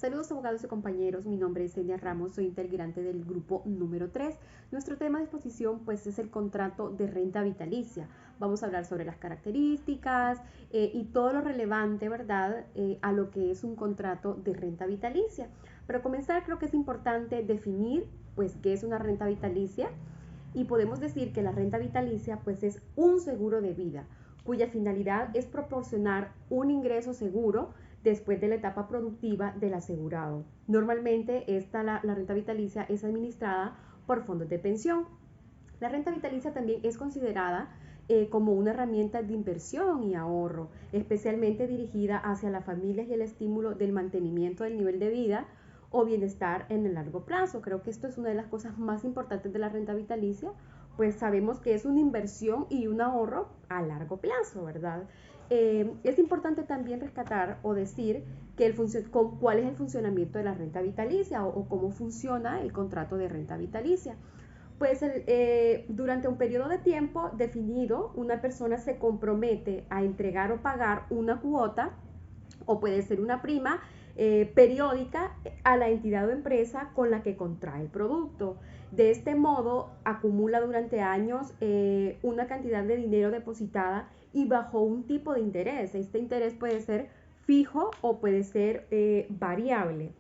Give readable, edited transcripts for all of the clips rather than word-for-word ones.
Saludos abogados y compañeros, mi nombre es Enia Ramos, soy integrante del grupo número 3. Nuestro tema de exposición pues es el contrato de renta vitalicia. Vamos a hablar sobre las características y todo lo relevante, ¿verdad?, a lo que es un contrato de renta vitalicia. Para comenzar creo que es importante definir pues qué es una renta vitalicia y podemos decir que la renta vitalicia pues es un seguro de vida cuya finalidad es proporcionar un ingreso seguro después de la etapa productiva del asegurado. Normalmente la renta vitalicia es administrada por fondos de pensión. La renta vitalicia también es considerada como una herramienta de inversión y ahorro, especialmente dirigida hacia las familias y el estímulo del mantenimiento del nivel de vida o bienestar en el largo plazo. Creo que esto es una de las cosas más importantes de la renta vitalicia, pues sabemos que es una inversión y un ahorro a largo plazo, ¿verdad? Es importante también rescatar o decir que cuál es el funcionamiento de la renta vitalicia o cómo funciona el contrato de renta vitalicia. Pues durante un periodo de tiempo definido, una persona se compromete a entregar o pagar una cuota o puede ser una prima periódica a la entidad o empresa con la que contrae el producto. De este modo, acumula durante años una cantidad de dinero depositada y bajo un tipo de interés. Este interés puede ser fijo o puede ser variable.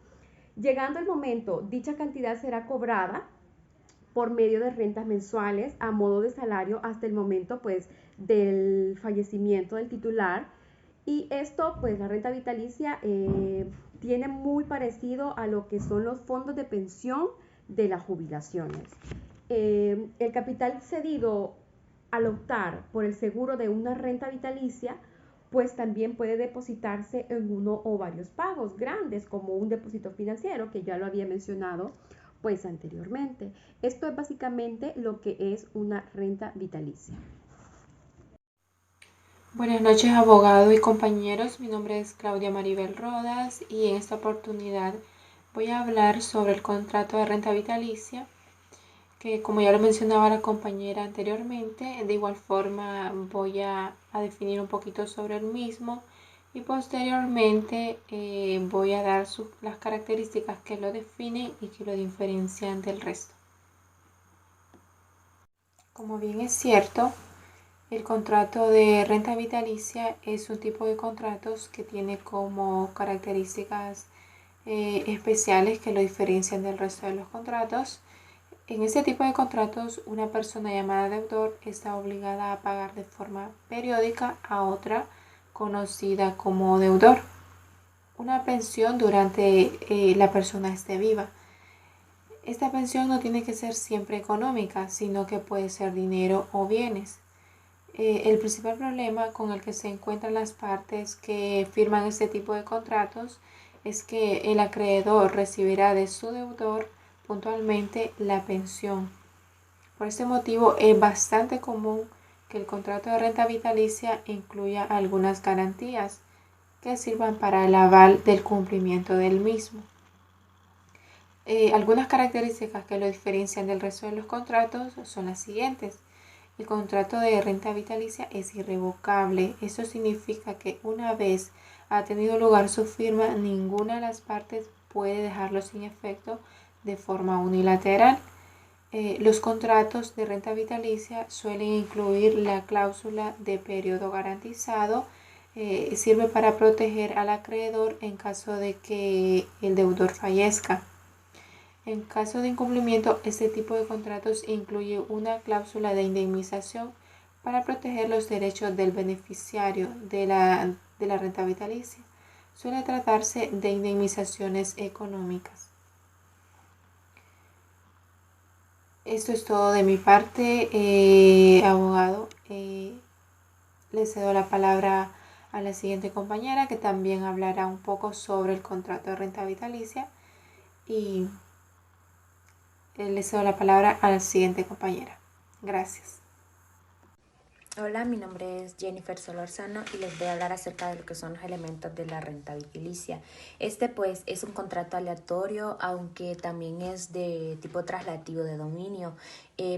Llegando el momento, dicha cantidad será cobrada por medio de rentas mensuales a modo de salario hasta el momento pues del fallecimiento del titular. Y esto, pues la renta vitalicia tiene muy parecido a lo que son los fondos de pensión de las jubilaciones. El capital cedido al optar por el seguro de una renta vitalicia, pues también puede depositarse en uno o varios pagos grandes, como un depósito financiero, que ya lo había mencionado pues anteriormente. Esto es básicamente lo que es una renta vitalicia. Buenas noches, abogado y compañeros. Mi nombre es Claudia Maribel Rodas y en esta oportunidad voy a hablar sobre el contrato de renta vitalicia, que como ya lo mencionaba la compañera anteriormente, de igual forma voy a definir un poquito sobre el mismo y posteriormente voy a dar las características que lo definen y que lo diferencian del resto. Como bien es cierto, el contrato de renta vitalicia es un tipo de contratos que tiene como características especiales que lo diferencian del resto de los contratos. En este tipo de contratos, una persona llamada deudor está obligada a pagar de forma periódica a otra conocida como deudor una pensión durante la persona esté viva. Esta pensión no tiene que ser siempre económica, sino que puede ser dinero o bienes. El principal problema con el que se encuentran las partes que firman este tipo de contratos es que el acreedor recibirá de su deudor puntualmente la pensión. Por este motivo es bastante común que el contrato de renta vitalicia incluya algunas garantías que sirvan para el aval del cumplimiento del mismo. Algunas características que lo diferencian del resto de los contratos son las siguientes. El contrato de renta vitalicia es irrevocable. Eso significa que una vez ha tenido lugar su firma, ninguna de las partes puede dejarlo sin efecto de forma unilateral. Los contratos de renta vitalicia suelen incluir la cláusula de periodo garantizado. Sirve para proteger al acreedor en caso de que el deudor fallezca. En caso de incumplimiento, este tipo de contratos incluye una cláusula de indemnización para proteger los derechos del beneficiario de la renta vitalicia. Suele tratarse de indemnizaciones económicas. Esto es todo de mi parte, abogado. Le cedo la palabra a la siguiente compañera que también hablará un poco sobre el contrato de renta vitalicia y le cedo la palabra a la siguiente compañera. Gracias. Hola, mi nombre es Jennifer Solorzano y les voy a hablar acerca de lo que son los elementos de la renta vitalicia. Este pues es un contrato aleatorio, aunque también es de tipo traslativo de dominio.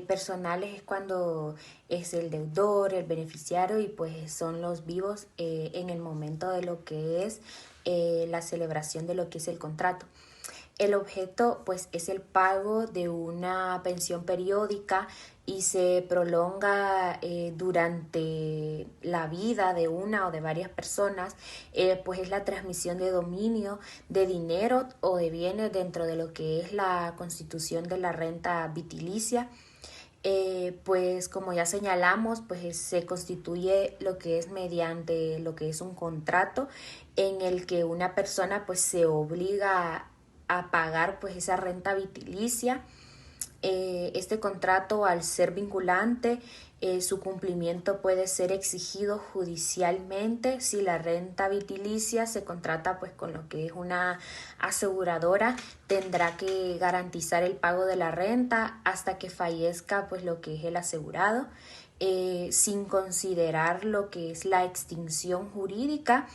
Personales es cuando es el deudor, el beneficiario y pues son los vivos en el momento de lo que es la celebración de lo que es el contrato. El objeto pues es el pago de una pensión periódica y se prolonga durante la vida de una o de varias personas, pues es la transmisión de dominio de dinero o de bienes dentro de lo que es la constitución de la renta vitalicia. Pues como ya señalamos, pues se constituye lo que es mediante lo que es un contrato en el que una persona pues se obliga a pagar pues esa renta vitalicia. Este contrato, al ser vinculante, su cumplimiento puede ser exigido judicialmente si la renta vitalicia se contrata pues con lo que es una aseguradora. Tendrá que garantizar el pago de la renta hasta que fallezca pues lo que es el asegurado, sin considerar lo que es la extinción jurídica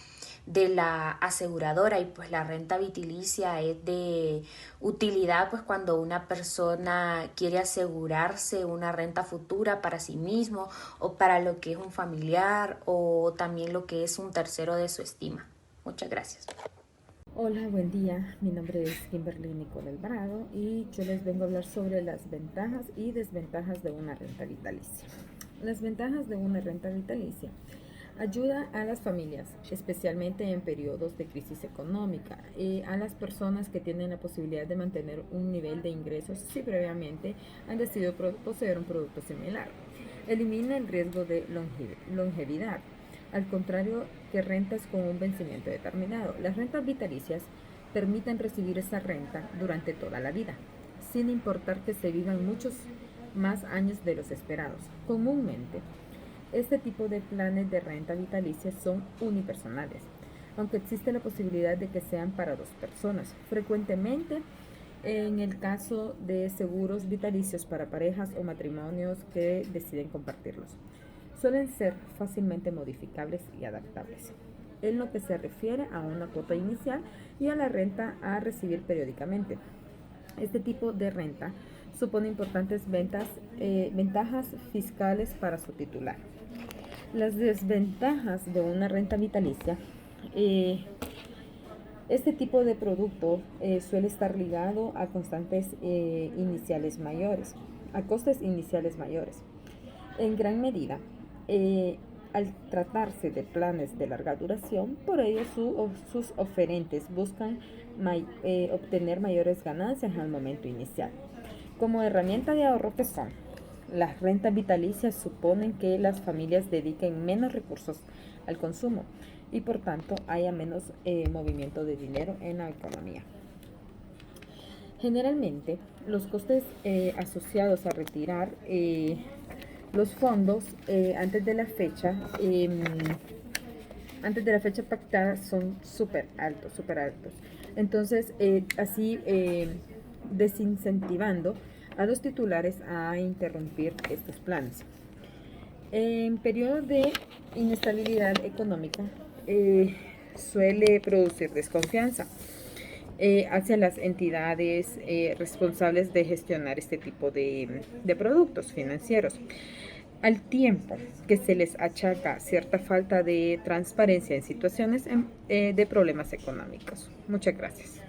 de la aseguradora. Y pues la renta vitalicia es de utilidad pues cuando una persona quiere asegurarse una renta futura para sí mismo o para lo que es un familiar o también lo que es un tercero de su estima. Muchas gracias. Hola, buen día. Mi nombre es Kimberly Nicole Alvarado y yo les vengo a hablar sobre las ventajas y desventajas de una renta vitalicia. Las ventajas de una renta vitalicia: ayuda a las familias, especialmente en periodos de crisis económica, a las personas que tienen la posibilidad de mantener un nivel de ingresos si previamente han decidido poseer un producto similar. Elimina el riesgo de longevidad, al contrario que rentas con un vencimiento determinado. Las rentas vitalicias permiten recibir esa renta durante toda la vida, sin importar que se vivan muchos más años de los esperados. Comúnmente, este tipo de planes de renta vitalicia son unipersonales, aunque existe la posibilidad de que sean para dos personas. Frecuentemente, en el caso de seguros vitalicios para parejas o matrimonios que deciden compartirlos, suelen ser fácilmente modificables y adaptables en lo que se refiere a una cuota inicial y a la renta a recibir periódicamente. Este tipo de renta supone importantes ventajas fiscales para su titular. Las desventajas de una renta vitalicia: este tipo de producto suele estar ligado a costes iniciales mayores. En gran medida, al tratarse de planes de larga duración, por ello sus oferentes buscan obtener mayores ganancias al momento inicial. Como herramienta de ahorro que son, las rentas vitalicias suponen que las familias dediquen menos recursos al consumo y por tanto haya menos movimiento de dinero en la economía. Generalmente, los costes asociados a retirar los fondos antes de la fecha pactada son súper altos. Entonces, así desincentivando a los titulares a interrumpir estos planes. En periodos de inestabilidad económica suele producir desconfianza hacia las entidades responsables de gestionar este tipo de productos financieros, al tiempo que se les achaca cierta falta de transparencia en situaciones de problemas económicos. Muchas gracias.